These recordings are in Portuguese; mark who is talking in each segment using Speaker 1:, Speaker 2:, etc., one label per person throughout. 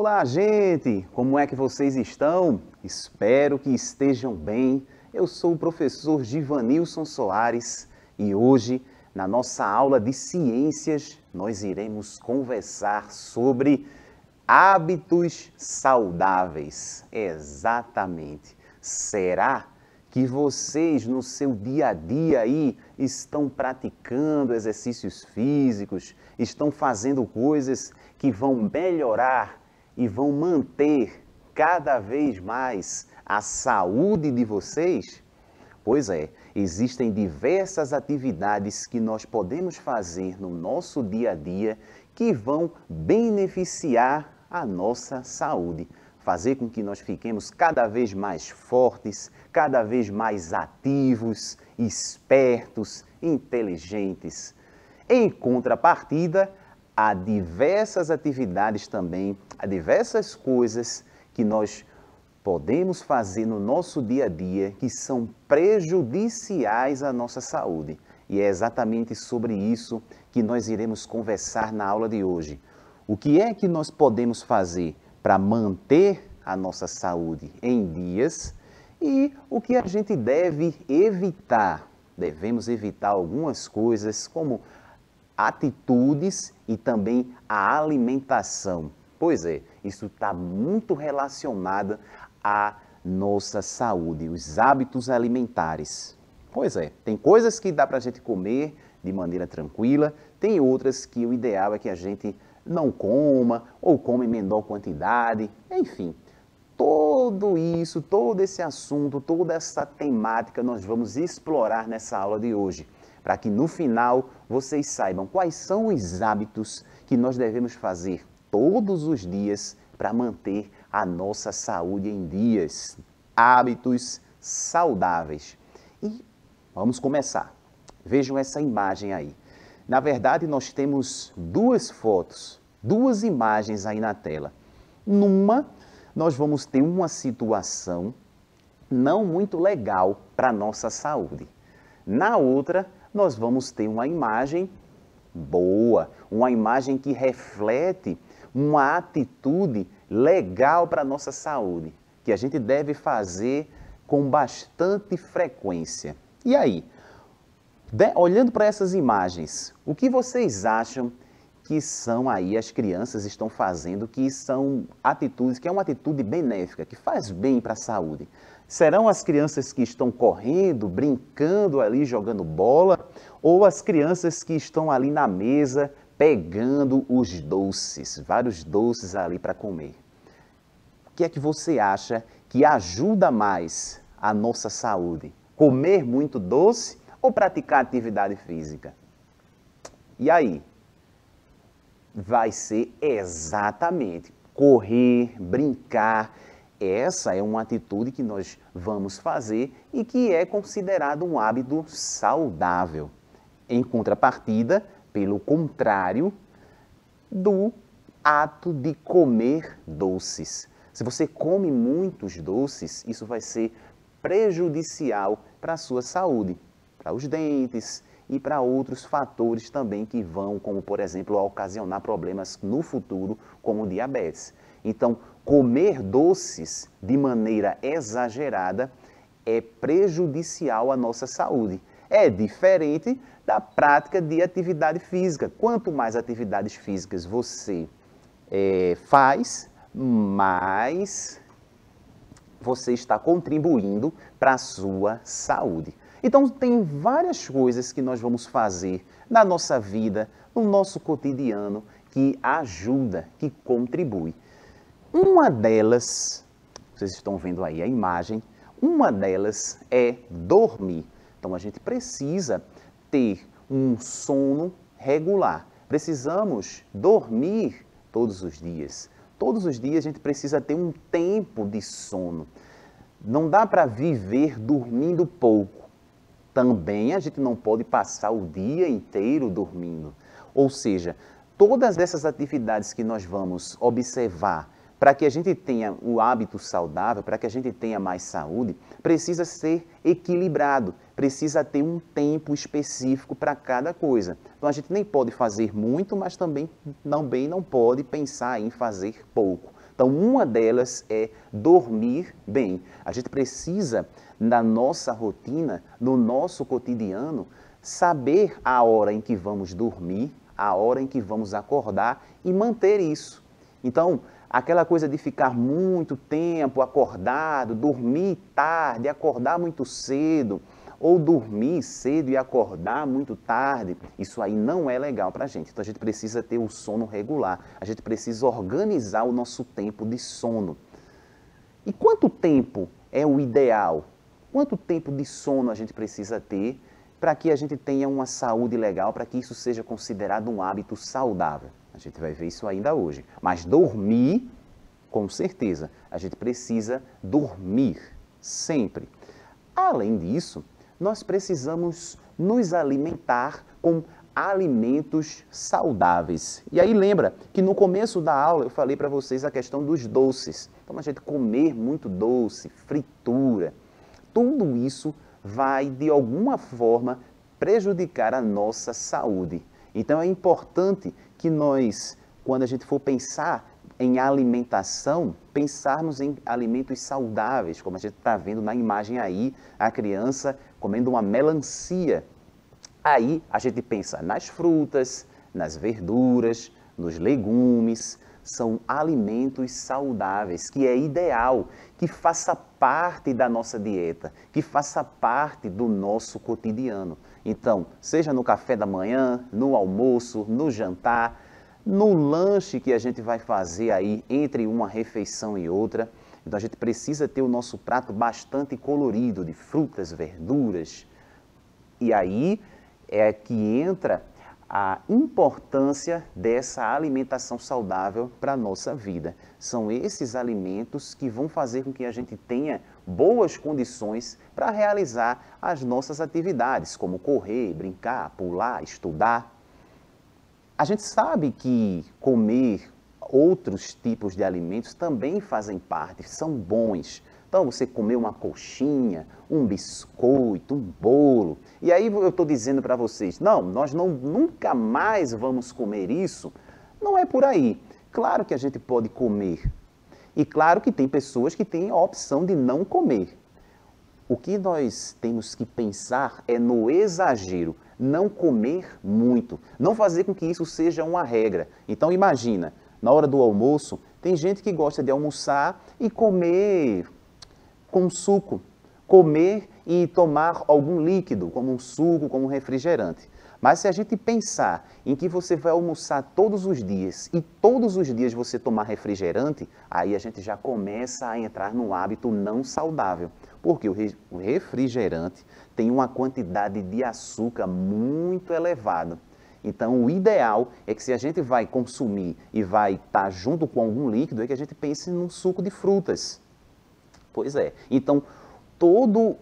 Speaker 1: Olá, gente! Como é que vocês estão? Espero que estejam bem. Eu sou o professor Givanilson Soares e hoje, na nossa aula de ciências, nós iremos conversar sobre hábitos saudáveis. Exatamente. Será que vocês no seu dia a dia aí estão praticando exercícios físicos, estão fazendo coisas que vão melhorar e vão manter cada vez mais a saúde de vocês? Pois é, existem diversas atividades que nós podemos fazer no nosso dia a dia que vão beneficiar a nossa saúde, fazer com que nós fiquemos cada vez mais fortes, cada vez mais ativos, espertos, inteligentes. Em contrapartida, há diversas atividades também, há diversas coisas que nós podemos fazer no nosso dia a dia que são prejudiciais à nossa saúde. E é exatamente sobre isso que nós iremos conversar na aula de hoje. O que é que nós podemos fazer para manter a nossa saúde em dias e o que a gente deve evitar? Devemos evitar algumas coisas como atitudes e também a alimentação. Pois é, isso está muito relacionado à nossa saúde, os hábitos alimentares. Pois é, tem coisas que dá para a gente comer de maneira tranquila, tem outras que o ideal é que a gente não coma ou come em menor quantidade, enfim. Tudo isso, todo esse assunto, toda essa temática nós vamos explorar nessa aula de hoje, para que no final vocês saibam quais são os hábitos que nós devemos fazer todos os dias para manter a nossa saúde em dias. Hábitos saudáveis. E vamos começar. Vejam essa imagem aí. Na verdade, nós temos duas fotos, duas imagens aí na tela. Numa, nós vamos ter uma situação não muito legal para a nossa saúde. Na outra, nós vamos ter uma imagem boa, uma imagem que reflete uma atitude legal para a nossa saúde, que a gente deve fazer com bastante frequência. E aí, olhando para essas imagens, o que vocês acham que são aí as crianças estão fazendo, que são atitudes, que é uma atitude benéfica, que faz bem para a saúde? Serão as crianças que estão correndo, brincando ali, jogando bola, ou as crianças que estão ali na mesa, pegando os doces, vários doces ali para comer? O que é que você acha que ajuda mais a nossa saúde? Comer muito doce ou praticar atividade física? E aí? Vai ser exatamente correr, brincar. Essa é uma atitude que nós vamos fazer e que é considerado um hábito saudável. Em contrapartida, pelo contrário, do ato de comer doces. Se você come muitos doces, isso vai ser prejudicial para a sua saúde, para os dentes e para outros fatores também que vão, como por exemplo, ocasionar problemas no futuro, como diabetes. Então, comer doces de maneira exagerada é prejudicial à nossa saúde. É diferente da prática de atividade física. Quanto mais atividades físicas você faz, mais você está contribuindo para a sua saúde. Então, tem várias coisas que nós vamos fazer na nossa vida, no nosso cotidiano, que ajuda, que contribui. Uma delas, vocês estão vendo aí a imagem, uma delas é dormir. Então, a gente precisa ter um sono regular. Precisamos dormir todos os dias. Todos os dias a gente precisa ter um tempo de sono. Não dá para viver dormindo pouco. Também a gente não pode passar o dia inteiro dormindo. Ou seja, todas essas atividades que nós vamos observar para que a gente tenha o hábito saudável, para que a gente tenha mais saúde, precisa ser equilibrado, precisa ter um tempo específico para cada coisa. Então a gente nem pode fazer muito, mas também não pode pensar em fazer pouco. Então, uma delas é dormir bem. A gente precisa, na nossa rotina, no nosso cotidiano, saber a hora em que vamos dormir, a hora em que vamos acordar e manter isso. Então, aquela coisa de ficar muito tempo acordado, dormir tarde, acordar muito cedo, ou dormir cedo e acordar muito tarde, isso aí não é legal para a gente. Então a gente precisa ter o sono regular, a gente precisa organizar o nosso tempo de sono. E quanto tempo é o ideal? Quanto tempo de sono a gente precisa ter para que a gente tenha uma saúde legal, para que isso seja considerado um hábito saudável? A gente vai ver isso ainda hoje. Mas dormir, com certeza, a gente precisa dormir sempre. Além disso, nós precisamos nos alimentar com alimentos saudáveis. E aí lembra que no começo da aula eu falei para vocês a questão dos doces. Então a gente comer muito doce, fritura, tudo isso vai de alguma forma prejudicar a nossa saúde. Então é importante que nós, quando a gente for pensar em alimentação, pensarmos em alimentos saudáveis, como a gente está vendo na imagem aí, a criança comendo uma melancia. Aí a gente pensa nas frutas, nas verduras, nos legumes, são alimentos saudáveis, que é ideal que faça parte da nossa dieta, que faça parte do nosso cotidiano. Então, seja no café da manhã, no almoço, no jantar, no lanche que a gente vai fazer aí entre uma refeição e outra. Então a gente precisa ter o nosso prato bastante colorido de frutas, verduras. E aí é que entra a importância dessa alimentação saudável para a nossa vida. São esses alimentos que vão fazer com que a gente tenha boas condições para realizar as nossas atividades, como correr, brincar, pular, estudar. A gente sabe que comer outros tipos de alimentos também fazem parte, são bons. Então, você comer uma coxinha, um biscoito, um bolo. E aí eu estou dizendo para vocês, não, nós nunca mais vamos comer isso. Não é por aí. Claro que a gente pode comer. E claro que tem pessoas que têm a opção de não comer. O que nós temos que pensar é no exagero, não comer muito, não fazer com que isso seja uma regra. Então imagina, na hora do almoço, tem gente que gosta de almoçar e comer com suco, comer e tomar algum líquido, como um suco, como um refrigerante. Mas se a gente pensar em que você vai almoçar todos os dias e todos os dias você tomar refrigerante, aí a gente já começa a entrar num hábito não saudável. Porque o refrigerante tem uma quantidade de açúcar muito elevada. Então, o ideal é que se a gente vai consumir e vai estar junto com algum líquido, é que a gente pense num suco de frutas. Pois é. Então, todo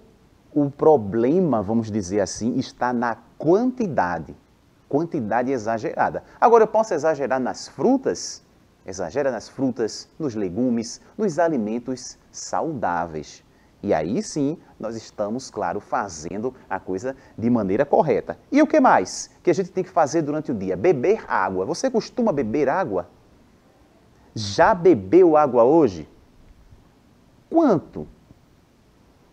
Speaker 1: o problema, vamos dizer assim, está na quantidade exagerada. Agora, eu posso exagerar nas frutas? Exagera nas frutas, nos legumes, nos alimentos saudáveis. E aí sim, nós estamos, claro, fazendo a coisa de maneira correta. E o que mais que a gente tem que fazer durante o dia? Beber água. Você costuma beber água? Já bebeu água hoje? Quanto?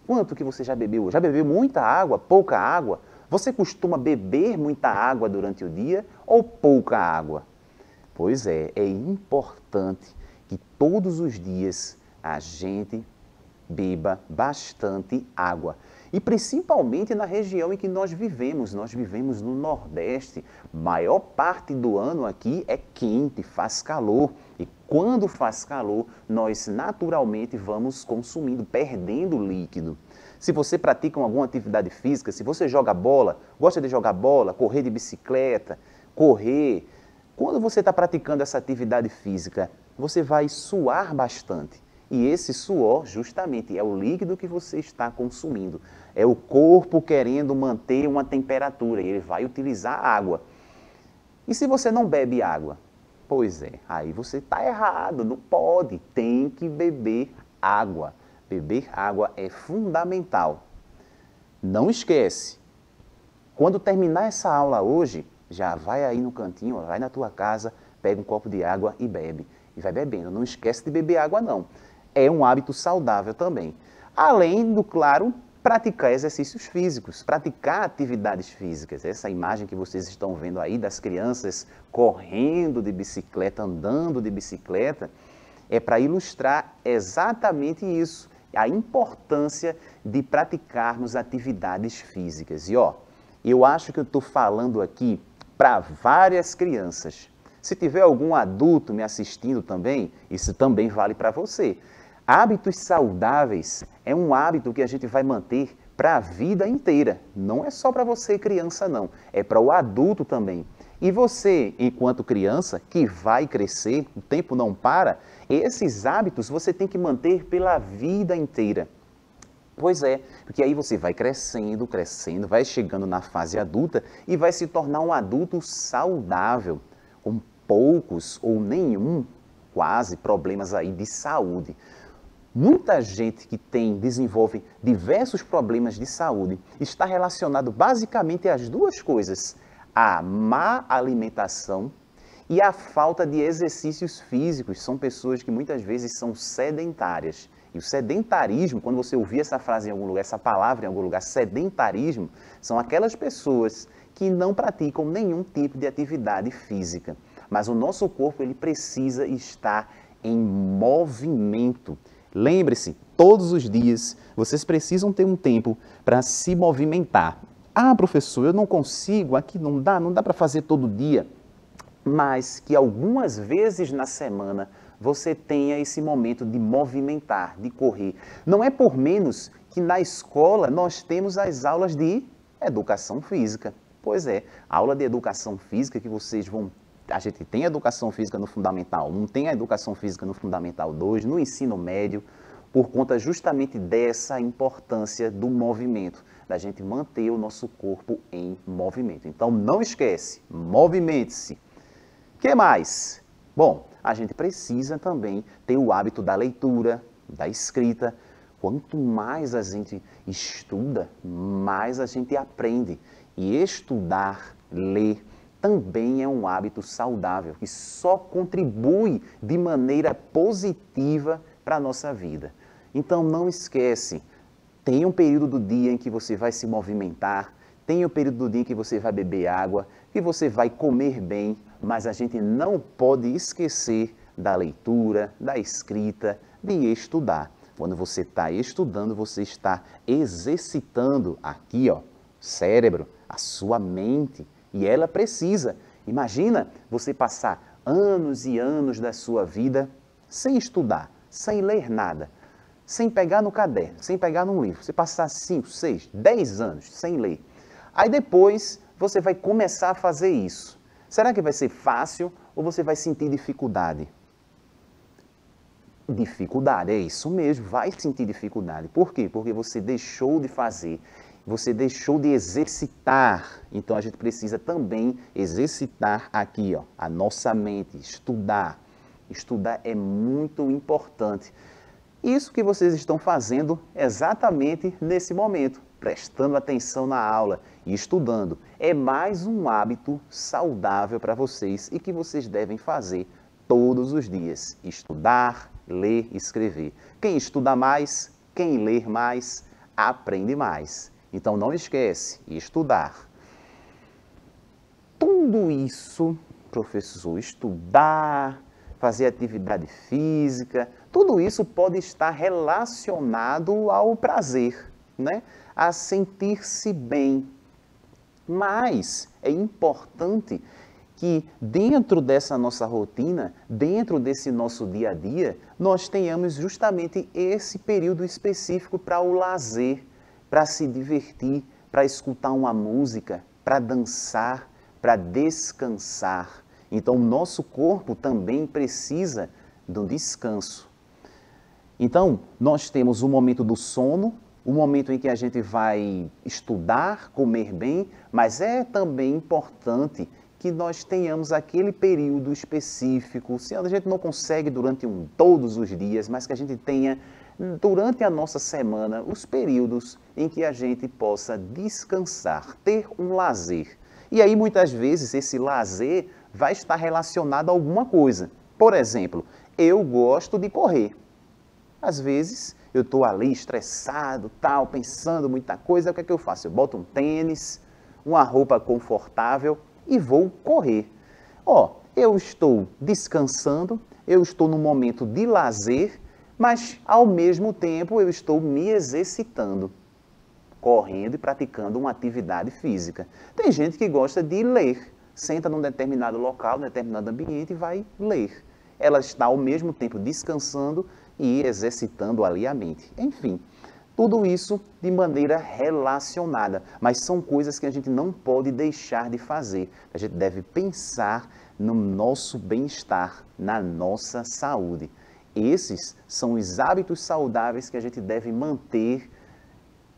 Speaker 1: Quanto que você já bebeu hoje? Já bebeu muita água, pouca água? Você costuma beber muita água durante o dia ou pouca água? Pois é importante que todos os dias a gente beba bastante água. E principalmente na região em que nós vivemos no Nordeste. Maior parte do ano aqui é quente, faz calor. E quando faz calor, nós naturalmente vamos consumindo, perdendo líquido. Se você pratica alguma atividade física, se você joga bola, gosta de jogar bola, correr de bicicleta, correr, quando você está praticando essa atividade física, você vai suar bastante. E esse suor, justamente, é o líquido que você está consumindo. É o corpo querendo manter uma temperatura e ele vai utilizar água. E se você não bebe água? Pois é, aí você está errado, não pode, tem que beber água. Beber água é fundamental. Não esquece, quando terminar essa aula hoje, já vai aí no cantinho, vai na tua casa, pega um copo de água e bebe. e vai bebendo. Não esquece de beber água, não. É um hábito saudável também. Além do, claro, praticar exercícios físicos, praticar atividades físicas. Essa imagem que vocês estão vendo aí das crianças correndo de bicicleta, andando de bicicleta, é para ilustrar exatamente isso, a importância de praticarmos atividades físicas. E ó, eu acho que eu estou falando aqui para várias crianças. Se tiver algum adulto me assistindo também, isso também vale para você. Hábitos saudáveis é um hábito que a gente vai manter para a vida inteira. Não é só para você, criança, não. É para o adulto também. E você, enquanto criança, que vai crescer, o tempo não para, esses hábitos você tem que manter pela vida inteira. Pois é, porque aí você vai crescendo, crescendo, vai chegando na fase adulta e vai se tornar um adulto saudável, com poucos ou nenhum, quase, problemas aí de saúde. Muita gente que desenvolve diversos problemas de saúde está relacionado basicamente às duas coisas: a má alimentação e a falta de exercícios físicos. São pessoas que muitas vezes são sedentárias. E o sedentarismo, quando você ouvir essa frase em algum lugar, essa palavra em algum lugar, sedentarismo, são aquelas pessoas que não praticam nenhum tipo de atividade física. Mas o nosso corpo, ele precisa estar em movimento. Lembre-se, todos os dias vocês precisam ter um tempo para se movimentar. Ah, professor, eu não consigo, aqui não dá para fazer todo dia. Mas que algumas vezes na semana você tenha esse momento de movimentar, de correr. Não é por menos que na escola nós temos as aulas de educação física. Pois é, a aula de educação física que vocês vão... A gente tem a educação física no Fundamental 1, tem a educação física no Fundamental 2, no ensino médio, por conta justamente dessa importância do movimento, da gente manter o nosso corpo em movimento. Então não esquece, movimente-se. O que mais? Bom, a gente precisa também ter o hábito da leitura, da escrita. Quanto mais a gente estuda, mais a gente aprende. E estudar, ler, também é um hábito saudável, que só contribui de maneira positiva para a nossa vida. Então não esquece, tem um período do dia em que você vai se movimentar, tem um período do dia em que você vai beber água, que você vai comer bem, mas a gente não pode esquecer da leitura, da escrita, de estudar. Quando você está estudando, você está exercitando aqui, ó, cérebro, a sua mente, e ela precisa. Imagina você passar anos e anos da sua vida sem estudar, sem ler nada, sem pegar no caderno, sem pegar num livro. Você passar 5, 6, 10 anos sem ler. Aí depois você vai começar a fazer isso. Será que vai ser fácil ou você vai sentir dificuldade? Dificuldade, é isso mesmo, vai sentir dificuldade. Por quê? Porque você deixou de fazer. Você deixou de exercitar. Então a gente precisa também exercitar aqui, ó, a nossa mente, estudar. Estudar é muito importante. Isso que vocês estão fazendo exatamente nesse momento, prestando atenção na aula e estudando. É mais um hábito saudável para vocês e que vocês devem fazer todos os dias. Estudar, ler, escrever. Quem estuda mais, quem lê mais, aprende mais. Então não esquece, estudar. Tudo isso, professor, estudar, fazer atividade física, tudo isso pode estar relacionado ao prazer, né? A sentir-se bem. Mas é importante que dentro dessa nossa rotina, dentro desse nosso dia a dia, nós tenhamos justamente esse período específico para o lazer, para se divertir, para escutar uma música, para dançar, para descansar. Então, o nosso corpo também precisa de um descanso. Então, nós temos o momento do sono, o momento em que a gente vai estudar, comer bem, mas é também importante que nós tenhamos aquele período específico, se a gente não consegue durante todos os dias, mas que a gente tenha durante a nossa semana os períodos em que a gente possa descansar, ter um lazer. E aí muitas vezes esse lazer vai estar relacionado a alguma coisa. Por exemplo, Eu gosto de correr. Às vezes, eu estou ali estressado, tal, pensando muita coisa, o que é que eu faço? Eu boto um tênis, uma roupa confortável e vou correr. Ó, eu estou descansando, eu estou num momento de lazer, mas ao mesmo tempo eu estou me exercitando, correndo e praticando uma atividade física. Tem gente que gosta de ler, senta num determinado local, num determinado ambiente e vai ler. Ela está ao mesmo tempo descansando e exercitando ali a mente. Enfim, tudo isso de maneira relacionada, mas são coisas que a gente não pode deixar de fazer. A gente deve pensar no nosso bem-estar, na nossa saúde. Esses são os hábitos saudáveis que a gente deve manter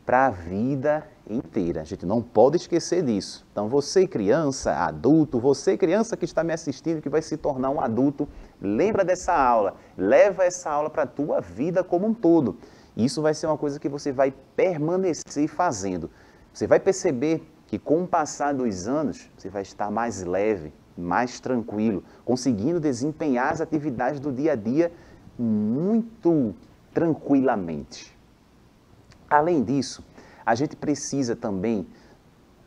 Speaker 1: para a vida inteira. A gente não pode esquecer disso. Então, você criança, adulto, você criança que está me assistindo, que vai se tornar um adulto, lembra dessa aula, leva essa aula para a tua vida como um todo. Isso vai ser uma coisa que você vai permanecer fazendo. Você vai perceber que com o passar dos anos, você vai estar mais leve, mais tranquilo, conseguindo desempenhar as atividades do dia a dia muito tranquilamente. Além disso, a gente precisa também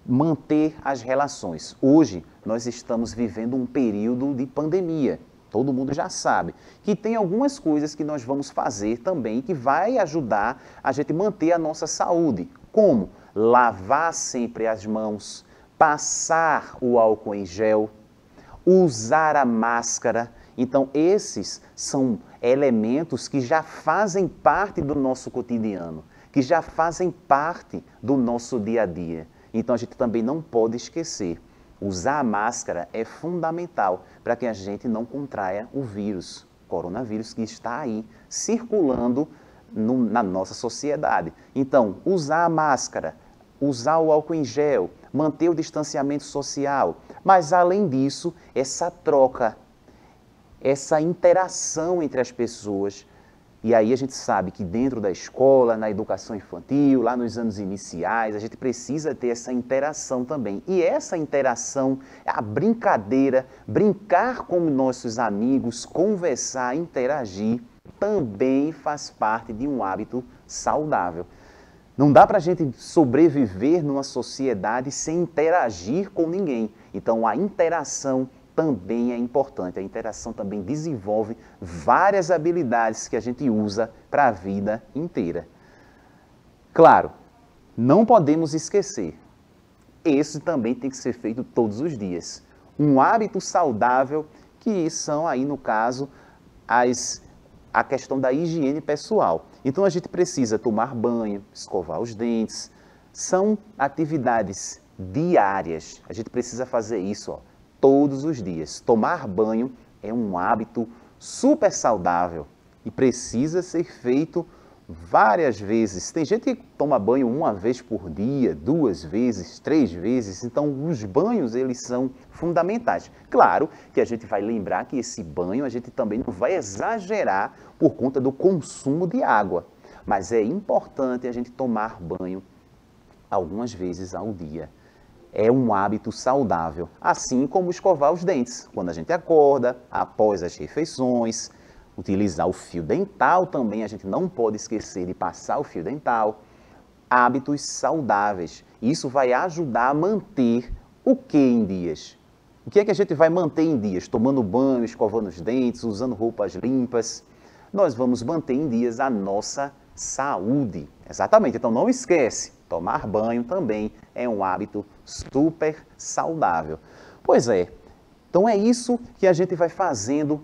Speaker 1: manter as relações. Hoje, nós estamos vivendo um período de pandemia. Todo mundo já sabe que tem algumas coisas que nós vamos fazer também que vai ajudar a gente manter a nossa saúde. Como? Lavar sempre as mãos, passar o álcool em gel, usar a máscara. Então, esses são elementos que já fazem parte do nosso cotidiano, que já fazem parte do nosso dia a dia. Então, a gente também não pode esquecer. Usar a máscara é fundamental para que a gente não contraia o vírus, coronavírus, que está aí circulando na nossa sociedade. Então, usar a máscara, usar o álcool em gel, manter o distanciamento social. Mas, além disso, essa troca, essa interação entre as pessoas. E aí a gente sabe que dentro da escola, na educação infantil, lá nos anos iniciais, a gente precisa ter essa interação também. E essa interação, a brincadeira, brincar com nossos amigos, conversar, interagir, também faz parte de um hábito saudável. Não dá para a gente sobreviver numa sociedade sem interagir com ninguém. Então a interação também é importante. A interação também desenvolve várias habilidades que a gente usa para a vida inteira. Claro, não podemos esquecer, esse também tem que ser feito todos os dias. Um hábito saudável, que são aí no caso a questão da higiene pessoal. Então a gente precisa tomar banho, escovar os dentes, são atividades diárias. A gente precisa fazer isso, todos os dias. Tomar banho é um hábito super saudável e precisa ser feito várias vezes. Tem gente que toma banho uma vez por dia, 2 vezes, 3 vezes. Então, os banhos, eles são fundamentais. Claro que a gente vai lembrar que esse banho a gente também não vai exagerar por conta do consumo de água. Mas é importante a gente tomar banho algumas vezes ao dia. É um hábito saudável, assim como escovar os dentes, quando a gente acorda, após as refeições, utilizar o fio dental também, a gente não pode esquecer de passar o fio dental. Hábitos saudáveis, isso vai ajudar a manter o que em dias? O que é que a gente vai manter em dias? Tomando banho, escovando os dentes, usando roupas limpas. Nós vamos manter em dias a nossa saúde. Exatamente, então não esquece. Tomar banho também é um hábito super saudável. Pois é, então é isso que a gente vai fazendo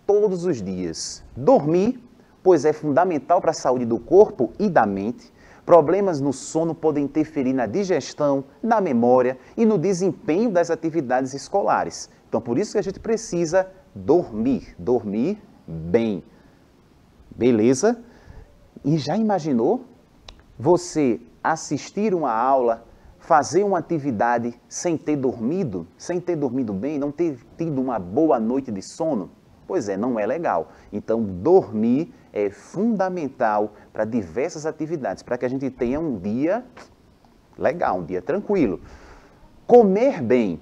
Speaker 1: todos os dias. Dormir, pois é fundamental para a saúde do corpo e da mente. Problemas no sono podem interferir na digestão, na memória e no desempenho das atividades escolares. Então, por isso que a gente precisa dormir bem. Beleza? E já imaginou você assistir uma aula, fazer uma atividade sem ter dormido bem, não ter tido uma boa noite de sono? Pois é, não é legal. Então, dormir é fundamental para diversas atividades, para que a gente tenha um dia legal, um dia tranquilo. Comer bem.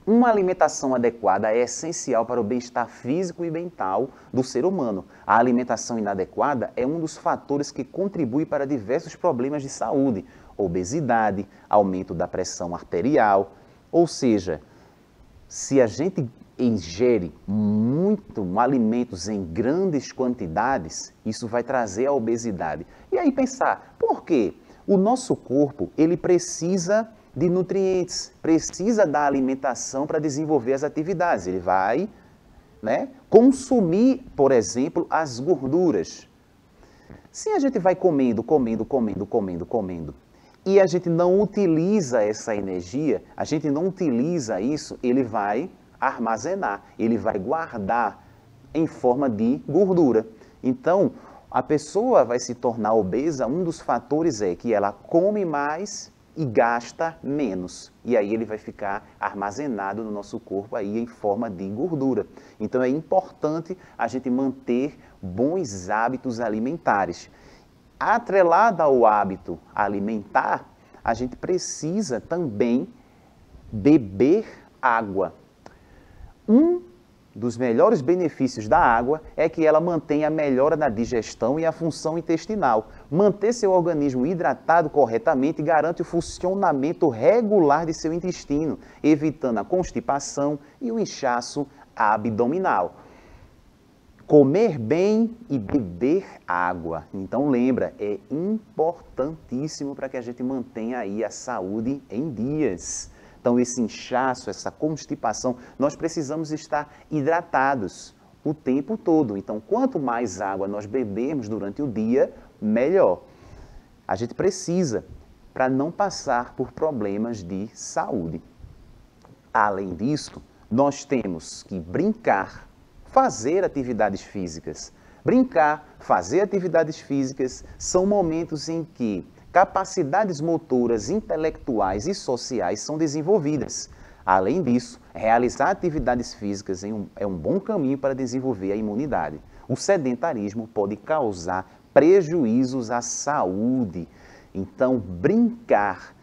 Speaker 1: Uma alimentação adequada é essencial para o bem-estar físico e mental do ser humano. A alimentação inadequada é um dos fatores que contribui para diversos problemas de saúde, obesidade, aumento da pressão arterial. Ou seja, se a gente ingere alimentos em grandes quantidades, isso vai trazer a obesidade. E aí pensar, por quê? O nosso corpo, ele precisa de nutrientes, precisa da alimentação para desenvolver as atividades. Ele vai, consumir, por exemplo, as gorduras. Se a gente vai comendo, e a gente não utiliza essa energia, a gente não utiliza isso, ele vai armazenar, ele vai guardar em forma de gordura. Então, a pessoa vai se tornar obesa, um dos fatores é que ela come mais e gasta menos. E aí ele vai ficar armazenado no nosso corpo aí em forma de gordura. Então é importante a gente manter bons hábitos alimentares. Atrelado ao hábito alimentar, a gente precisa também beber água. Um dos melhores benefícios da água é que ela mantém a melhora na digestão e a função intestinal. Manter seu organismo hidratado corretamente garante o funcionamento regular de seu intestino, evitando a constipação e o inchaço abdominal. Comer bem e beber água. Então lembra, é importantíssimo para que a gente mantenha aí a saúde em dias. Então, esse inchaço, essa constipação, nós precisamos estar hidratados o tempo todo. Então, quanto mais água nós bebermos durante o dia, melhor. A gente precisa para não passar por problemas de saúde. Além disso, nós temos que brincar, fazer atividades físicas. Brincar, fazer atividades físicas são momentos em que capacidades motoras, intelectuais e sociais são desenvolvidas. Além disso, realizar atividades físicas é um bom caminho para desenvolver a imunidade. O sedentarismo pode causar prejuízos à saúde. Então, brincar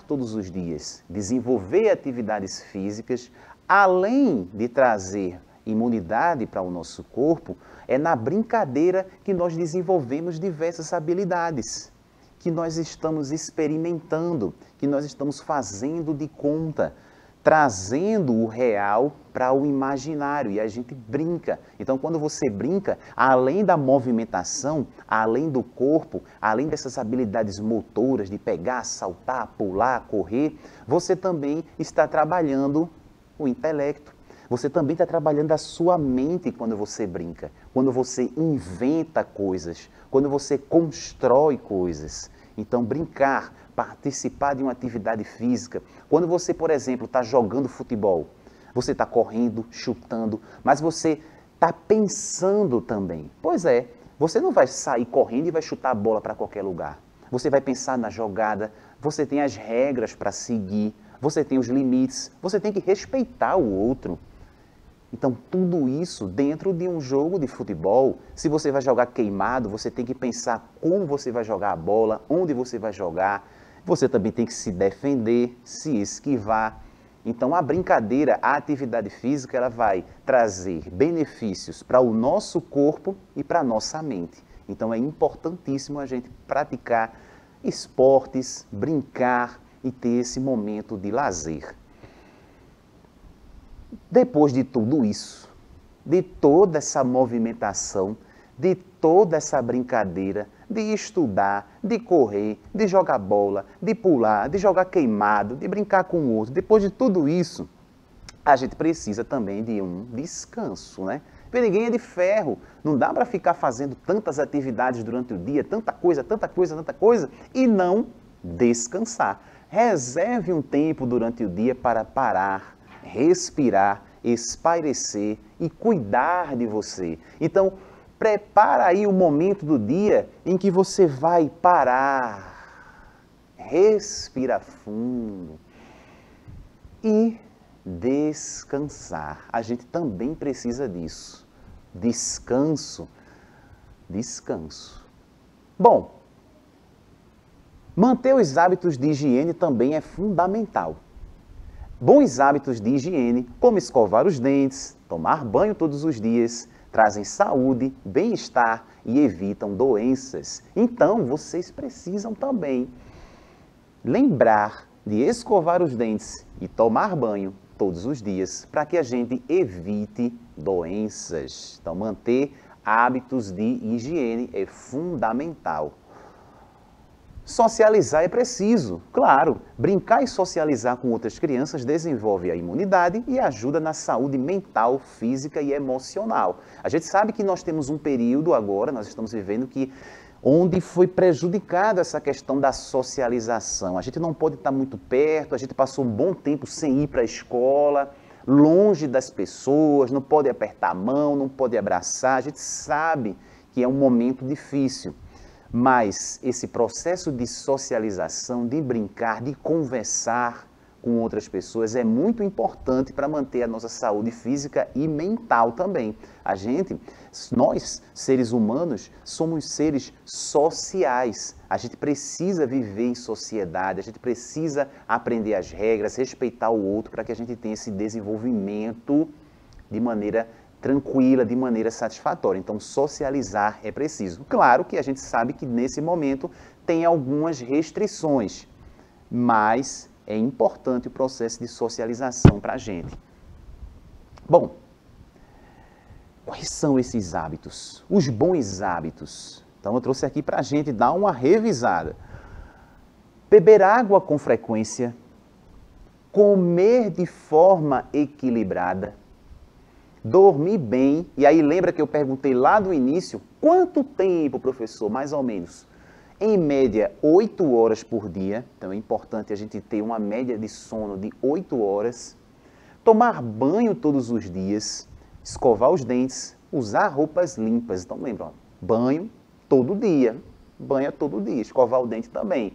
Speaker 1: todos os dias, desenvolver atividades físicas, além de trazer imunidade para o nosso corpo, é na brincadeira que nós desenvolvemos diversas habilidades, que nós estamos experimentando, que nós estamos fazendo de conta, trazendo o real para o imaginário, e a gente brinca. Então, quando você brinca, além da movimentação, além do corpo, além dessas habilidades motoras de pegar, saltar, pular, correr, você também está trabalhando o intelecto. Você também está trabalhando a sua mente quando você brinca, quando você inventa coisas, quando você constrói coisas. Então, brincar, participar de uma atividade física. Quando você, por exemplo, está jogando futebol, você está correndo, chutando, mas você está pensando também. Pois é, você não vai sair correndo e vai chutar a bola para qualquer lugar. Você vai pensar na jogada, você tem as regras para seguir, você tem os limites, você tem que respeitar o outro. Então, tudo isso dentro de um jogo de futebol. Se você vai jogar queimado, você tem que pensar como você vai jogar a bola, onde você vai jogar. Você também tem que se defender, se esquivar. Então, a brincadeira, a atividade física, ela vai trazer benefícios para o nosso corpo e para a nossa mente. Então, é importantíssimo a gente praticar esportes, brincar e ter esse momento de lazer. Depois de tudo isso, de toda essa movimentação, de toda essa brincadeira, de estudar, de correr, de jogar bola, de pular, de jogar queimado, de brincar com o outro, depois de tudo isso, a gente precisa também de um descanso, né? Porque ninguém é de ferro, não dá para ficar fazendo tantas atividades durante o dia, tanta coisa, e não descansar. Reserve um tempo durante o dia para parar, respirar, espairecer e cuidar de você. Então, prepara aí o momento do dia em que você vai parar, respira fundo e descansar. A gente também precisa disso. Descanso. Bom, manter os hábitos de higiene também é fundamental. Bons hábitos de higiene, como escovar os dentes, tomar banho todos os dias, trazem saúde, bem-estar e evitam doenças. Então, vocês precisam também lembrar de escovar os dentes e tomar banho todos os dias para que a gente evite doenças. Então, manter hábitos de higiene é fundamental. Socializar é preciso, claro. Brincar e socializar com outras crianças desenvolve a imunidade e ajuda na saúde mental, física e emocional. A gente sabe que nós temos um período agora, nós estamos vivendo onde foi prejudicada essa questão da socialização. A gente não pode estar muito perto, a gente passou um bom tempo sem ir para a escola, longe das pessoas, não pode apertar a mão, não pode abraçar. A gente sabe que é um momento difícil. Mas esse processo de socialização, de brincar, de conversar com outras pessoas é muito importante para manter a nossa saúde física e mental também. Nós, seres humanos, somos seres sociais. A gente precisa viver em sociedade, a gente precisa aprender as regras, respeitar o outro para que a gente tenha esse desenvolvimento de maneira tranquila, de maneira satisfatória. Então, socializar é preciso. Claro que a gente sabe que nesse momento tem algumas restrições, mas é importante o processo de socialização para a gente. Bom, quais são esses hábitos? Os bons hábitos. Então, eu trouxe aqui para a gente dar uma revisada. Beber água com frequência, comer de forma equilibrada, dormir bem, e aí lembra que eu perguntei lá no início, quanto tempo, professor, mais ou menos? Em média, 8 horas por dia, então é importante a gente ter uma média de sono de 8 horas, tomar banho todos os dias, escovar os dentes, usar roupas limpas, então lembra, banho todo dia, escovar o dente também.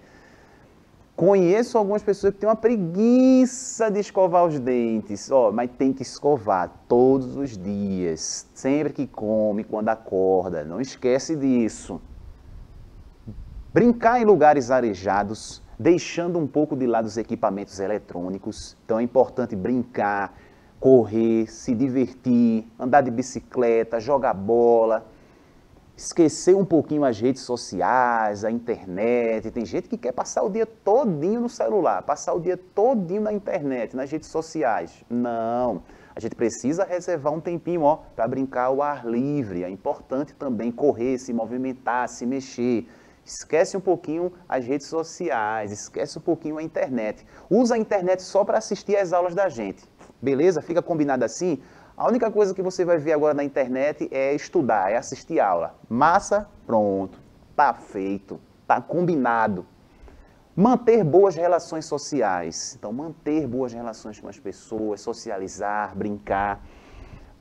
Speaker 1: Conheço algumas pessoas que têm uma preguiça de escovar os dentes, mas tem que escovar todos os dias, sempre que come, quando acorda, não esquece disso. Brincar em lugares arejados, deixando um pouco de lado os equipamentos eletrônicos, então é importante brincar, correr, se divertir, andar de bicicleta, jogar bola, esquecer um pouquinho as redes sociais, a internet. Tem gente que quer passar o dia todinho no celular, passar o dia todinho na internet, nas redes sociais. Não, a gente precisa reservar um tempinho para brincar ao ar livre. É importante também correr, se movimentar, se mexer. Esquece um pouquinho as redes sociais, esquece um pouquinho a internet. Usa a internet só para assistir às aulas da gente. Beleza? Fica combinado assim? A única coisa que você vai ver agora na internet é estudar, é assistir aula. Massa? Pronto. Tá feito. Tá combinado. Manter boas relações sociais. Então, manter boas relações com as pessoas, socializar, brincar.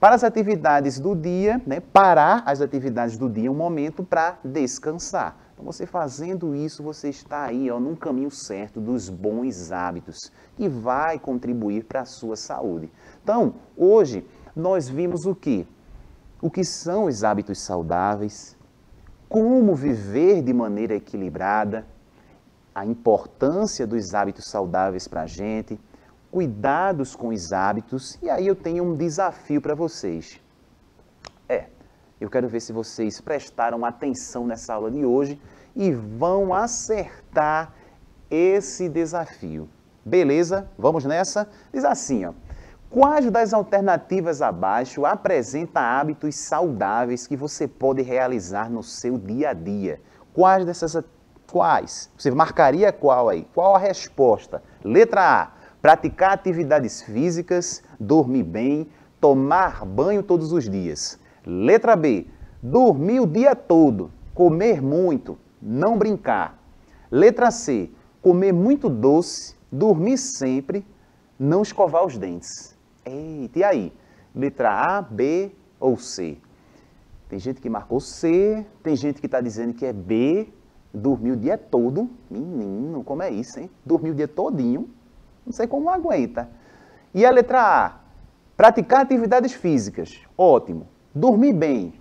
Speaker 1: Para as atividades do dia, parar as atividades do dia um momento para descansar. Então, você fazendo isso, você está aí num caminho certo dos bons hábitos, que vai contribuir para a sua saúde. Então, hoje, nós vimos o quê? O que são os hábitos saudáveis, como viver de maneira equilibrada, a importância dos hábitos saudáveis para a gente, cuidados com os hábitos, e aí eu tenho um desafio para vocês. Eu quero ver se vocês prestaram atenção nessa aula de hoje e vão acertar esse desafio. Beleza? Vamos nessa? Diz assim, quais das alternativas abaixo apresenta hábitos saudáveis que você pode realizar no seu dia a dia? Quais? Você marcaria qual aí? Qual a resposta? Letra A, praticar atividades físicas, dormir bem, tomar banho todos os dias. Letra B, dormir o dia todo, comer muito, não brincar. Letra C, comer muito doce, dormir sempre, não escovar os dentes. Eita, e aí? Letra A, B ou C? Tem gente que marcou C, tem gente que está dizendo que é B, dormir o dia todo. Menino, como é isso, hein? Dormir o dia todinho, não sei como aguenta. E a letra A, praticar atividades físicas, ótimo. Dormir bem,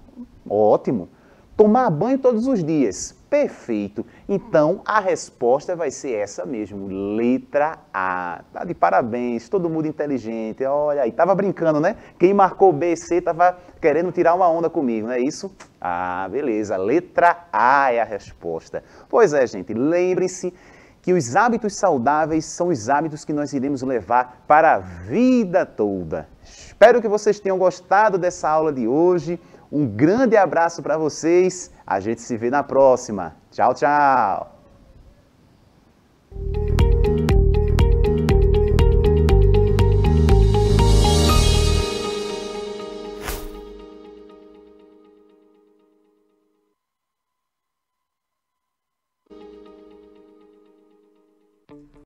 Speaker 1: ótimo. Tomar banho todos os dias. Perfeito. Então, a resposta vai ser essa mesmo, letra A. Tá de parabéns, todo mundo inteligente. Olha aí, tava brincando, né? Quem marcou B e C tava querendo tirar uma onda comigo, não é isso? Ah, beleza. Letra A é a resposta. Pois é, gente, lembrem-se que os hábitos saudáveis são os hábitos que nós iremos levar para a vida toda. Espero que vocês tenham gostado dessa aula de hoje. Um grande abraço para vocês. A gente se vê na próxima. Tchau, tchau.